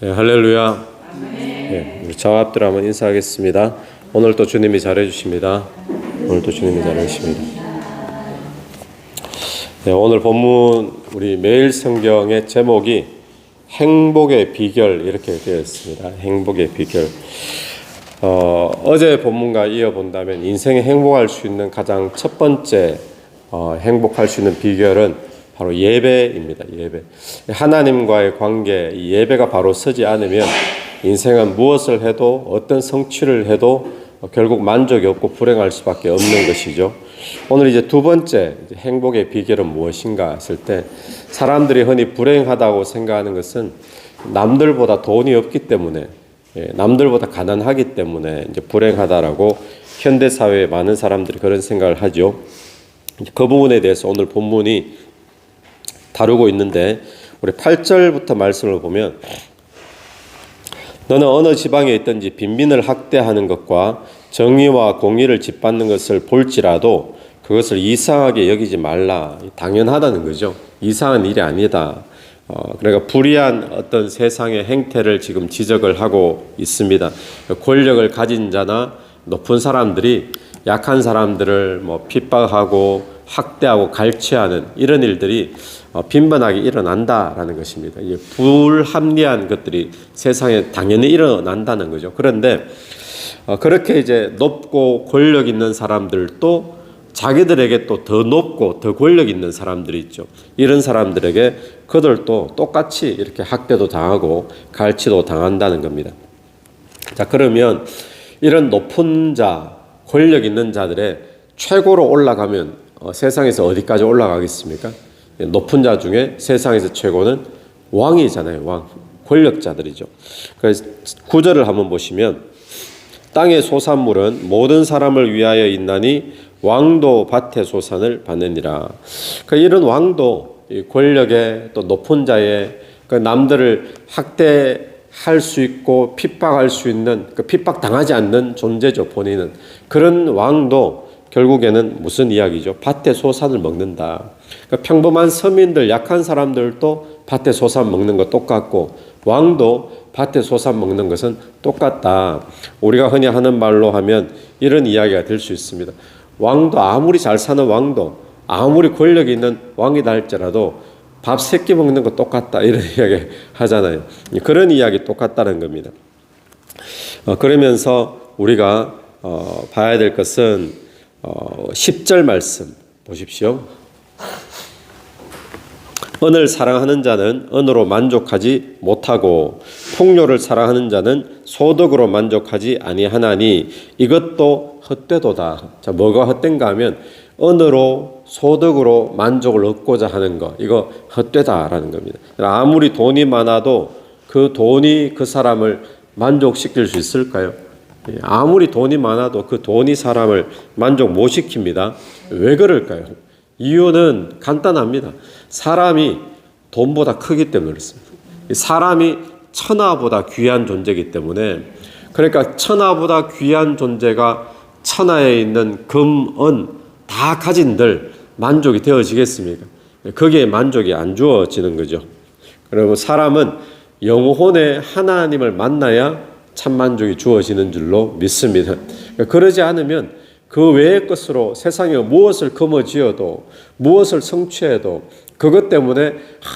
네, 할렐루야. 네, 우리 저와 앞들 한번 인사하겠습니다. 오늘 또 주님이 잘해주십니다. 네, 오늘 본문 우리 매일 성경의 제목이 행복의 비결 이렇게 되어 있습니다. 행복의 비결. 어제 본문과 이어본다면 인생에 행복할 수 있는 가장 첫 번째 행복할 수 있는 비결은 바로 예배입니다. 예배. 하나님과의 관계, 이 예배가 바로 서지 않으면 인생은 무엇을 해도 어떤 성취를 해도 결국 만족이 없고 불행할 수밖에 없는 것이죠. 오늘 이제 두 번째 행복의 비결은 무엇인가 했을 때 사람들이 흔히 불행하다고 생각하는 것은 남들보다 돈이 없기 때문에 남들보다 가난하기 때문에 이제 불행하다라고 현대 사회에 많은 사람들이 그런 생각을 하죠. 그 부분에 대해서 오늘 본문이 다루고 있는데 우리 8절부터 말씀을 보면 너는 어느 지방에 있든지 빈민을 학대하는 것과 정의와 공의를 짓밟는 것을 볼지라도 그것을 이상하게 여기지 말라. 당연하다는 거죠. 이상한 일이 아니다. 그러니까 불의한 어떤 세상의 행태를 지금 지적을 하고 있습니다. 권력을 가진 자나 높은 사람들이 약한 사람들을 핍박하고 학대하고 갈취하는 이런 일들이 빈번하게 일어난다라는 것입니다. 이제 불합리한 것들이 세상에 당연히 일어난다는 거죠. 그런데 그렇게 이제 높고 권력 있는 사람들도 자기들에게 또 더 높고 더 권력 있는 사람들이 있죠. 이런 사람들에게 그들도 똑같이 이렇게 학대도 당하고 갈취도 당한다는 겁니다. 자, 그러면 이런 높은 자, 권력 있는 자들의 최고로 올라가면 세상에서 어디까지 올라가겠습니까? 높은 자 중에 세상에서 최고는 왕이잖아요. 왕, 권력자들이죠. 그래서 9절을 한번 보시면 땅의 소산물은 모든 사람을 위하여 있나니 왕도 밭의 소산을 받느니라. 그러니까 이런 왕도 권력의 또 높은 자의 남들을 학대할 수 있고 핍박할 수 있는 핍박당하지 않는 존재죠. 본인은. 그런 왕도 결국에는 무슨 이야기죠? 밭의 소산을 먹는다. 그러니까 평범한 서민들, 약한 사람들도 밭의 소산 먹는 거 똑같고 왕도 밭의 소산 먹는 것은 똑같다. 우리가 흔히 하는 말로 하면 이런 이야기가 될 수 있습니다. 왕도 아무리 잘 사는 왕도 아무리 권력이 있는 왕이다 할지라도 밥 3끼 먹는 거 똑같다. 이런 이야기 하잖아요. 그런 이야기 똑같다는 겁니다. 그러면서 우리가 봐야 될 것은 10절 말씀 보십시오. 은을 사랑하는 자는 은으로 만족하지 못하고 풍요를 사랑하는 자는 소득으로 만족하지 아니하나니 이것도 헛되도다. 자, 뭐가 헛된가 하면 은으로 소득으로 만족을 얻고자 하는 거, 이거 헛되다라는 겁니다. 아무리 돈이 많아도 그 돈이 그 사람을 만족시킬 수 있을까요? 아무리 돈이 많아도 그 돈이 사람을 만족 못 시킵니다. 왜 그럴까요? 이유는 간단합니다. 사람이 돈보다 크기 때문에 그렇습니다. 사람이 천하보다 귀한 존재이기 때문에, 그러니까 천하보다 귀한 존재가 천하에 있는 금, 은 다 가진들 만족이 되어지겠습니까? 거기에 만족이 안 주어지는 거죠. 그리고 사람은 영혼의 하나님을 만나야 참 만족이 주어지는 줄로 믿습니다. 그러지 않으면 그 외의 것으로 세상에 무엇을 거머쥐어도 무엇을 성취해도 그것 때문에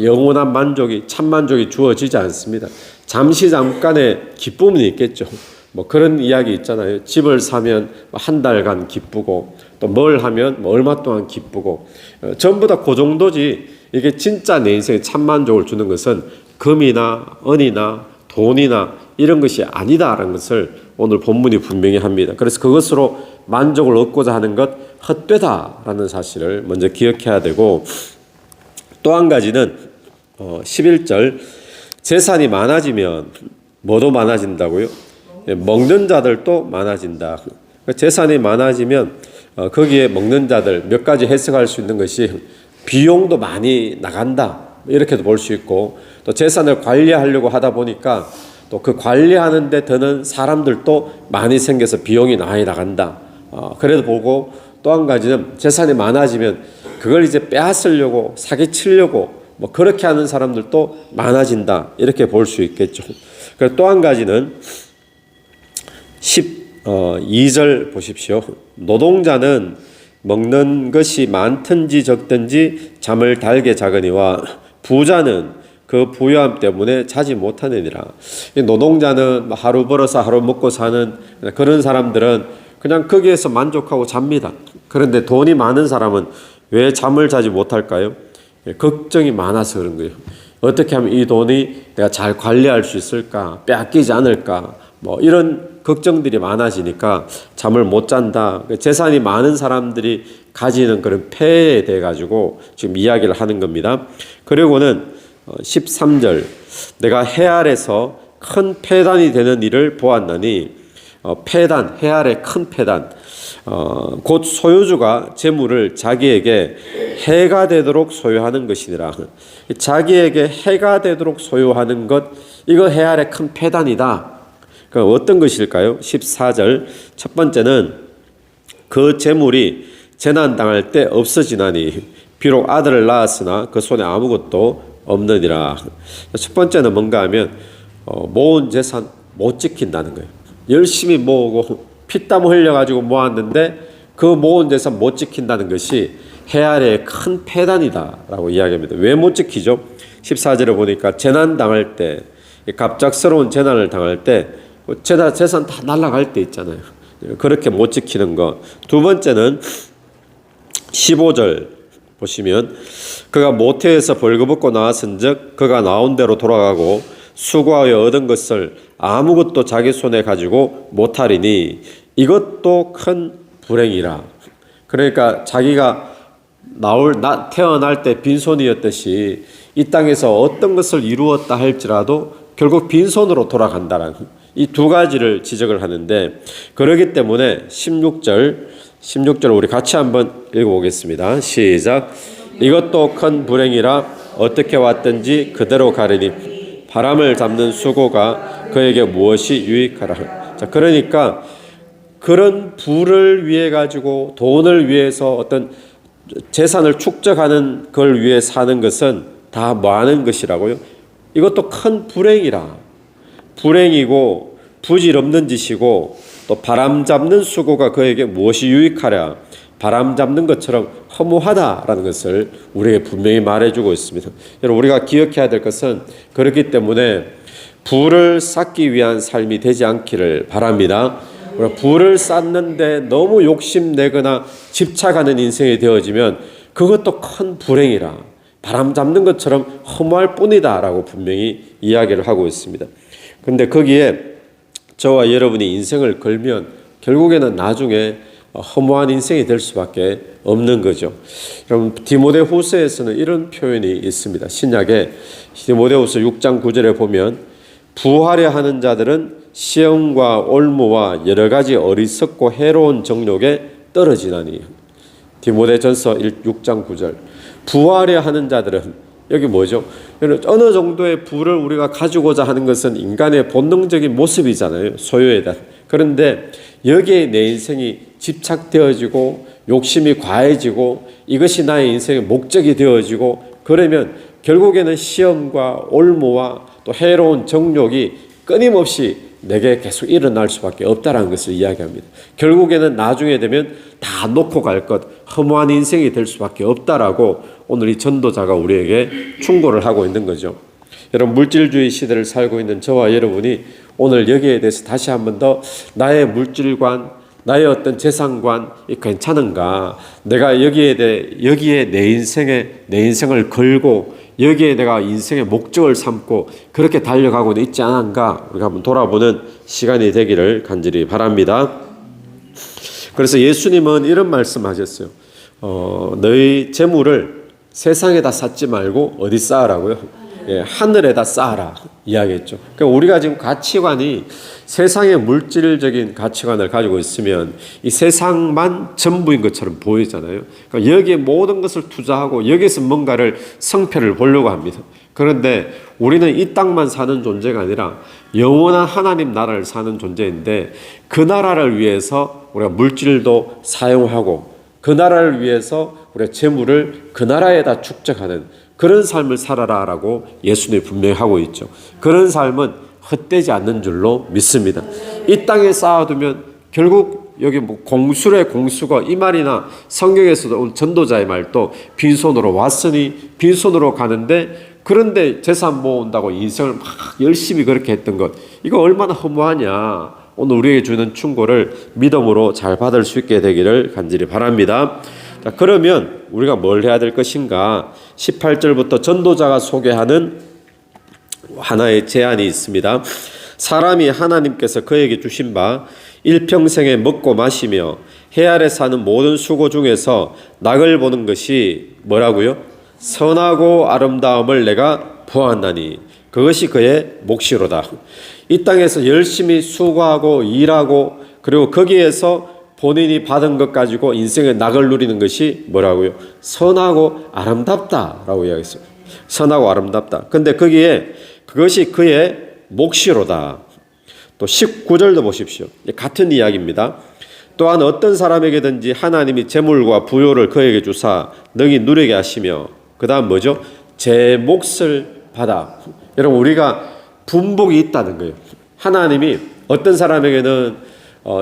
영원한 만족이 참 만족이 주어지지 않습니다. 잠깐의 기쁨은 있겠죠. 그런 이야기 있잖아요. 집을 사면 한 달간 기쁘고 또 뭘 하면 얼마 동안 기쁘고 전부 다 그 정도지. 이게 진짜 내 인생에 참 만족을 주는 것은 금이나 은이나 돈이나 이런 것이 아니다라는 것을 오늘 본문이 분명히 합니다. 그래서 그것으로 만족을 얻고자 하는 것 헛되다라는 사실을 먼저 기억해야 되고, 또 한 가지는 11절 재산이 많아지면 뭐도 많아진다고요? 먹는 자들도 많아진다. 재산이 많아지면 거기에 먹는 자들 몇 가지 해석할 수 있는 것이 비용도 많이 나간다 이렇게도 볼 수 있고, 또 재산을 관리하려고 하다 보니까 또 그 관리하는 데 드는 사람들도 많이 생겨서 비용이 많이 나간다. 그래도 보고, 또 한 가지는 재산이 많아지면 그걸 이제 빼앗으려고 사기치려고 뭐 그렇게 하는 사람들도 많아진다. 이렇게 볼 수 있겠죠. 그리고 또 한 가지는 12절 보십시오. 노동자는 먹는 것이 많든지 적든지 잠을 달게 자거니와 부자는 그 부유함 때문에 자지 못하느니라. 노동자는 하루 벌어서 하루 먹고 사는 그런 사람들은 그냥 거기에서 만족하고 잡니다. 그런데 돈이 많은 사람은 왜 잠을 자지 못할까요? 걱정이 많아서 그런 거예요. 어떻게 하면 이 돈이 내가 잘 관리할 수 있을까? 빼앗기지 않을까? 뭐 이런 걱정들이 많아지니까 잠을 못 잔다. 재산이 많은 사람들이 가지는 그런 폐해에 대해 가지고 지금 이야기를 하는 겁니다. 그리고는 13절 내가 해 아래서 큰 폐단이 되는 일을 보았나니 폐단, 해 아래 큰 폐단 곧 소유주가 재물을 자기에게 해가 되도록 소유하는 것이니라. 자기에게 해가 되도록 소유하는 것 이거 해 아래 큰 폐단이다. 그러니까 어떤 것일까요? 14절 첫 번째는 그 재물이 재난당할 때 없어지나니 비록 아들을 낳았으나 그 손에 아무것도 없느니라. 첫 번째는 뭔가 하면 모은 재산 못 지킨다는 거예요. 열심히 모으고 피땀 흘려가지고 모았는데 그 모은 재산 못 지킨다는 것이 해 아래의 큰 폐단이다 라고 이야기합니다. 왜 못 지키죠? 14절에 보니까 재난 당할 때 갑작스러운 재난을 당할 때 재산 다 날아갈 때 있잖아요. 그렇게 못 지키는 것. 두 번째는 15절 보시면 그가 모태에서 벌거벗고 나왔은즉 그가 나온 대로 돌아가고 수고하여 얻은 것을 아무것도 자기 손에 가지고 못하리니 이것도 큰 불행이라. 그러니까 자기가 태어날 때 빈손이었듯이 이 땅에서 어떤 것을 이루었다 할지라도 결국 빈손으로 돌아간다는 이 두 가지를 지적을 하는데, 그러기 때문에 16절 우리 같이 한번 읽어보겠습니다. 시작. 이것도 큰 불행이라 어떻게 왔든지 그대로 가리니 바람을 잡는 수고가 그에게 무엇이 유익하라. 자, 그러니까 그런 부를 위해 가지고 돈을 위해서 어떤 재산을 축적하는 걸 위해 사는 것은 다 뭐하는 것이라고요? 이것도 큰 불행이라. 불행이고 부질없는 짓이고 또 바람 잡는 수고가 그에게 무엇이 유익하랴. 바람 잡는 것처럼 허무하다라는 것을 우리에게 분명히 말해주고 있습니다. 여러분, 우리가 기억해야 될 것은 그렇기 때문에 부를 쌓기 위한 삶이 되지 않기를 바랍니다. 부를 쌓는데 너무 욕심내거나 집착하는 인생이 되어지면 그것도 큰 불행이라. 바람 잡는 것처럼 허무할 뿐이다 라고 분명히 이야기를 하고 있습니다. 그런데 거기에 저와 여러분이 인생을 걸면 결국에는 나중에 허무한 인생이 될 수밖에 없는 거죠. 여러분, 디모데후서에서는 이런 표현이 있습니다. 신약에 디모데후서 6장 9절에 보면 부하려 하는 자들은 시험과 올무와 여러 가지 어리석고 해로운 정욕에 떨어지나니. 디모데전서 6장 9절. 부하려 하는 자들은 여기 뭐죠? 어느 정도의 부를 우리가 가지고자 하는 것은 인간의 본능적인 모습이잖아요. 소유에 대한. 그런데 여기에 내 인생이 집착되어지고 욕심이 과해지고 이것이 나의 인생의 목적이 되어지고 그러면 결국에는 시험과 올무와 또 해로운 정욕이 끊임없이 내게 계속 일어날 수밖에 없다는 것을 이야기합니다. 결국에는 나중에 되면 다 놓고 갈 것, 허무한 인생이 될 수밖에 없다라고 오늘 이 전도자가 우리에게 충고를 하고 있는 거죠. 여러분, 물질주의 시대를 살고 있는 저와 여러분이 오늘 여기에 대해서 다시 한 번 더 나의 물질관, 나의 어떤 재산관이 괜찮은가? 내가 여기에 내 인생을 걸고 여기에 내가 인생의 목적을 삼고 그렇게 달려가고 있지 않은가? 우리가 한번 돌아보는 시간이 되기를 간절히 바랍니다. 그래서 예수님은 이런 말씀하셨어요. 너희 재물을 세상에다 쌓지 말고 어디 쌓으라고요? 하늘에다 쌓아라 이야기했죠. 그러니까 우리가 지금 가치관이 세상의 물질적인 가치관을 가지고 있으면 이 세상만 전부인 것처럼 보이잖아요. 그러니까 여기에 모든 것을 투자하고 여기에서 뭔가를 성패를 보려고 합니다. 그런데 우리는 이 땅만 사는 존재가 아니라 영원한 하나님 나라를 사는 존재인데 그 나라를 위해서 우리가 물질도 사용하고 그 나라를 위해서 우리가 재물을 그 나라에다 축적하는 그런 삶을 살아라라고 예수님이 분명히 하고 있죠. 그런 삶은 헛되지 않는 줄로 믿습니다. 이 땅에 쌓아두면 결국 여기 뭐 공수의 공수가 이 말이나 성경에서도 오늘 전도자의 말도 빈손으로 왔으니 빈손으로 가는데, 그런데 재산 모은다고 인생을 막 열심히 그렇게 했던 것, 이거 얼마나 허무하냐. 오늘 우리에게 주는 충고를 믿음으로 잘 받을 수 있게 되기를 간절히 바랍니다. 자, 그러면 우리가 뭘 해야 될 것인가? 18절부터 전도자가 소개하는 하나의 제안이 있습니다. 사람이 하나님께서 그에게 주신 바 일평생에 먹고 마시며 해 아래 사는 모든 수고 중에서 낙을 보는 것이 뭐라고요? 선하고 아름다움을 내가 보았나니 그것이 그의 몫이로다. 이 땅에서 열심히 수고하고 일하고 그리고 거기에서 본인이 받은 것 가지고 인생의 낙을 누리는 것이 뭐라고요? 선하고 아름답다라고 이야기했어요. 선하고 아름답다. 근데 거기에 그것이 그의 몫이로다. 또 19절도 보십시오. 같은 이야기입니다. 또한 어떤 사람에게든지 하나님이 재물과 부요를 그에게 주사 능히 누리게 하시며, 그 다음 뭐죠? 제 몫을 받아. 여러분, 우리가 분복이 있다는 거예요. 하나님이 어떤 사람에게는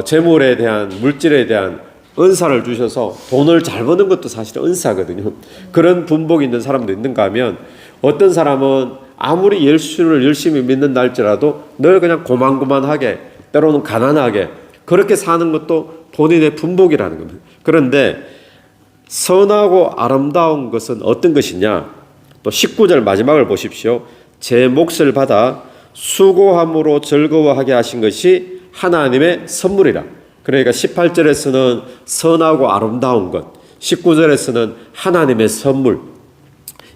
재물에 대한, 물질에 대한 은사를 주셔서 돈을 잘 버는 것도 사실 은사거든요. 그런 분복이 있는 사람도 있는가 하면, 어떤 사람은 아무리 예수를 열심히 믿는다 할지라도 늘 그냥 고만고만하게, 때로는 가난하게 그렇게 사는 것도 본인의 분복이라는 겁니다. 그런데 선하고 아름다운 것은 어떤 것이냐? 또 19절 마지막을 보십시오. 제 몫을 받아 수고함으로 즐거워하게 하신 것이 하나님의 선물이라. 그러니까 18절에서는 선하고 아름다운 것, 19절에서는 하나님의 선물.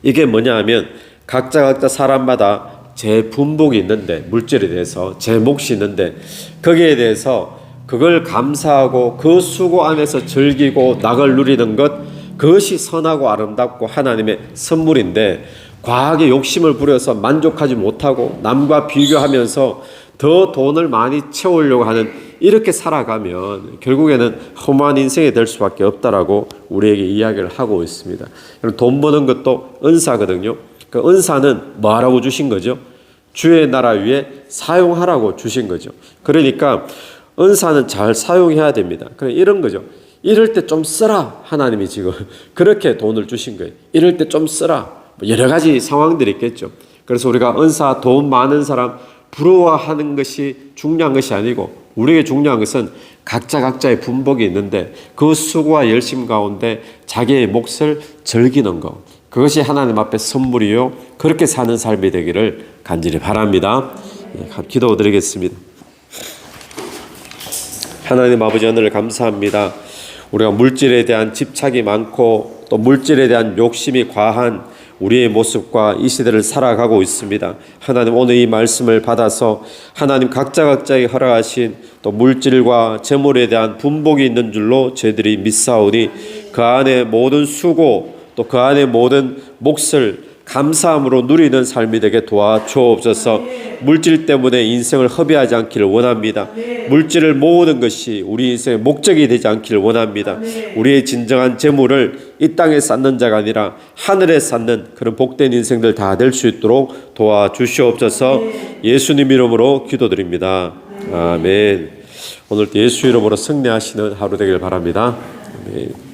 이게 뭐냐 하면 각자 사람마다 제 분복이 있는데, 물질에 대해서 제 몫이 있는데 거기에 대해서 그걸 감사하고 그 수고 안에서 즐기고 낙을 누리는 것, 그것이 선하고 아름답고 하나님의 선물인데, 과하게 욕심을 부려서 만족하지 못하고 남과 비교하면서 더 돈을 많이 채우려고 하는, 이렇게 살아가면 결국에는 허무한 인생이 될 수밖에 없다라고 우리에게 이야기를 하고 있습니다. 돈 버는 것도 은사거든요. 그 은사는 뭐 하라고 주신 거죠? 주의 나라 위에 사용하라고 주신 거죠. 그러니까 은사는 잘 사용해야 됩니다. 그래, 이런 거죠. 이럴 때 좀 쓰라. 하나님이 지금 그렇게 돈을 주신 거예요. 이럴 때 좀 쓰라. 여러 가지 상황들이 있겠죠. 그래서 우리가 은사, 돈 많은 사람 부러워하는 것이 중요한 것이 아니고, 우리에게 중요한 것은 각자의 분복이 있는데 그 수고와 열심 가운데 자기의 몫을 즐기는 것, 그것이 하나님 앞에 선물이요, 그렇게 사는 삶이 되기를 간절히 바랍니다. 기도드리겠습니다. 하나님 아버지, 오늘 감사합니다. 우리가 물질에 대한 집착이 많고 또 물질에 대한 욕심이 과한 우리의 모습과 이 시대를 살아가고 있습니다. 하나님, 오늘 이 말씀을 받아서 하나님 각자의 허락하신 또 물질과 재물에 대한 분복이 있는 줄로 저희들이 믿사오니 그 안에 모든 수고 또 그 안에 모든 몫을 감사함으로 누리는 삶이 되게 도와주옵소서. 물질 때문에 인생을 허비하지 않기를 원합니다. 물질을 모으는 것이 우리 인생의 목적이 되지 않기를 원합니다. 우리의 진정한 재물을 이 땅에 쌓는 자가 아니라 하늘에 쌓는 그런 복된 인생들 다 될 수 있도록 도와주시옵소서. 예수님 이름으로 기도드립니다. 아멘. 오늘도 예수 이름으로 승리하시는 하루 되길 바랍니다. 아멘.